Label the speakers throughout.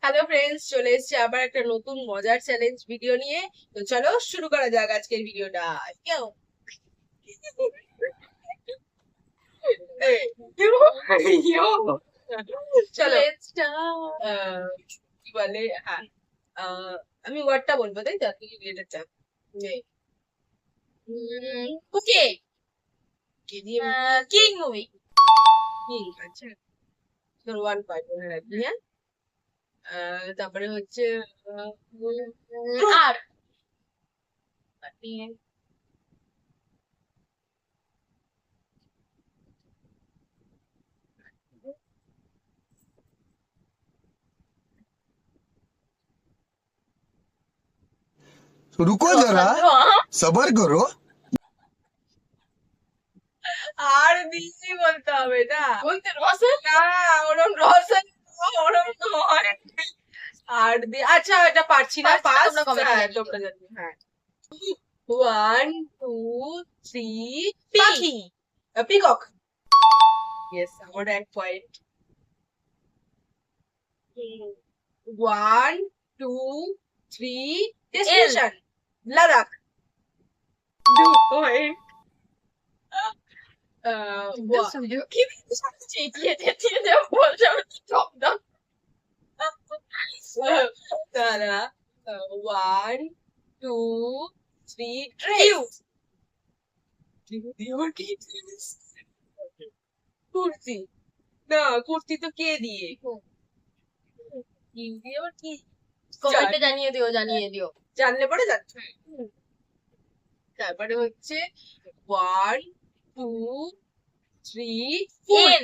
Speaker 1: Hello friends, চলে এসেছি আবার একটা নতুন মজার চ্যালেঞ্জ ভিডিও নিয়ে। তো চলো শুরু করা যাক আজকের ভিডিওটা। কেউ চলো কি বলে, হ্যাঁ, আমি ওয়ার্ডটা বলবো, তাই তো? আপনি কি রিলেটেড চান?
Speaker 2: ওকে, কিং মুভি।
Speaker 1: আচ্ছা, তোর 1 পয়েন্ট মনে রাখবি, হ্যাঁ। তারপরে হচ্ছে
Speaker 2: আর
Speaker 3: रुको जरा सबर करो।
Speaker 1: আর বেশি বলতে হবে না,
Speaker 2: বলতে রসন
Speaker 1: না ওরম রসন, ওরম নয়। আর আচ্ছা, এটা পারছি না, পাস।
Speaker 2: তোমরা comment এ
Speaker 1: হ্যাঁ,
Speaker 2: জানিয়ে
Speaker 1: তোমরা জানো, হ্যাঁ। 1 2 3 পাখি, পিকক। ইয়েস, আমার 1 পয়েন্ট। 1 2 3 destination Ladakh, 2 point.
Speaker 2: কি চেঁচিয়ে চেঁচিয়ে যে বলছে আমি শব্দ
Speaker 1: তারা 1 2 3 ড্রেস, কুর্তি। না, কুর্তি তো কে দিয়ে, আবার কি?
Speaker 2: কমেন্টে জানিয়ে দিও।
Speaker 1: জানলে পরে যাচ্ছে। তারপরে হচ্ছে 1 2 3
Speaker 2: এন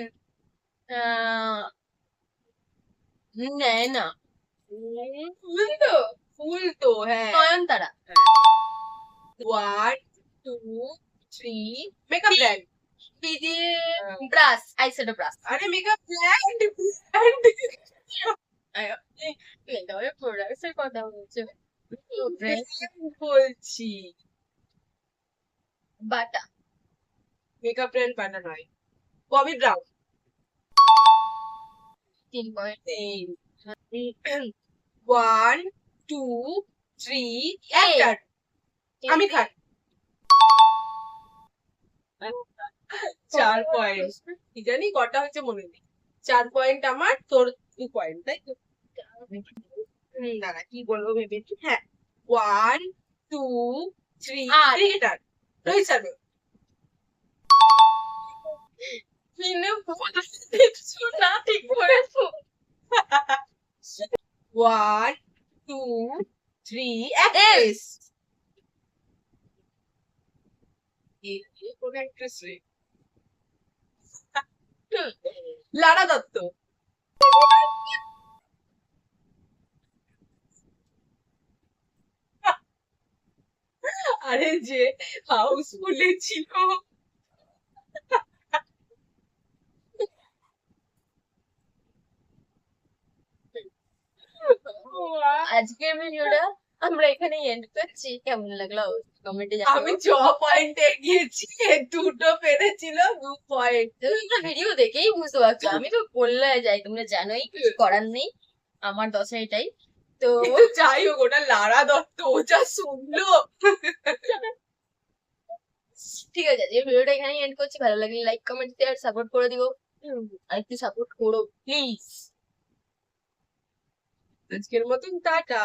Speaker 2: নেয় না,
Speaker 1: ফুল তো, ফুল তো, হ্যাঁ।
Speaker 2: নয়নতারা।
Speaker 1: 1 2 3 মেকআপ ব্র্যান্ড।
Speaker 2: পি দিয়ে ব্রাশ, আইশ্যাডো ব্রাশ।
Speaker 1: আরে মেকআপ ব্র্যান্ড,
Speaker 2: প্রোডাক্টসের কথা বলছে।
Speaker 1: বলছি।
Speaker 2: বাটা।
Speaker 1: মেকআপ ব্র্যান্ড বানা নয়, Bobby brown.
Speaker 2: 3 point.
Speaker 1: 1 2 3 actor, Aamir Khan. 4 point. কি জানি কটা হচ্ছে মনে নেই। 4 পয়েন্ট আমার, তোর 2 পয়েন্ট, তাই তো? দাঁড়া, কি বলবো ভেবেছি, হ্যাঁ। 1 2 3 ক্রিকেটার, রোহিত শর্মা।
Speaker 2: না ঠিক করেছো।
Speaker 1: 1 2 3 অ্যাক্ট্রেস। কোন অ্যাক্ট্রেস রে? লারা দত্ত। আরে যে হাউসফুলে ছিল।
Speaker 2: আজকের ভিডিওটা আমরা এখানেই এন্ড করছি। কেমন লাগলো কমেন্টে
Speaker 1: আমি
Speaker 2: জানাও।
Speaker 1: 6 পয়েন্টে এগিয়েছি, দুটো পেরেছিল, 2 পয়েন্ট।
Speaker 2: তুমি তো ভিডিও দেখেই বুঝতে পারছো, আমি তো বললে যাই, তোমরা জানোই, কিছু করার নেই। আমার দশা এটাই তো।
Speaker 1: যাই হোক, ওটা লারা দত্ত, ও যা শুনলো।
Speaker 2: ঠিক আছে, এই ভিডিওটা এখানেই এন্ড করছি। ভালো লাগলে লাইক কমেন্ট শেয়ার সাপোর্ট করে দিও। আর একটু সাপোর্ট করো প্লিজ।
Speaker 1: আজকের মতন টাটা।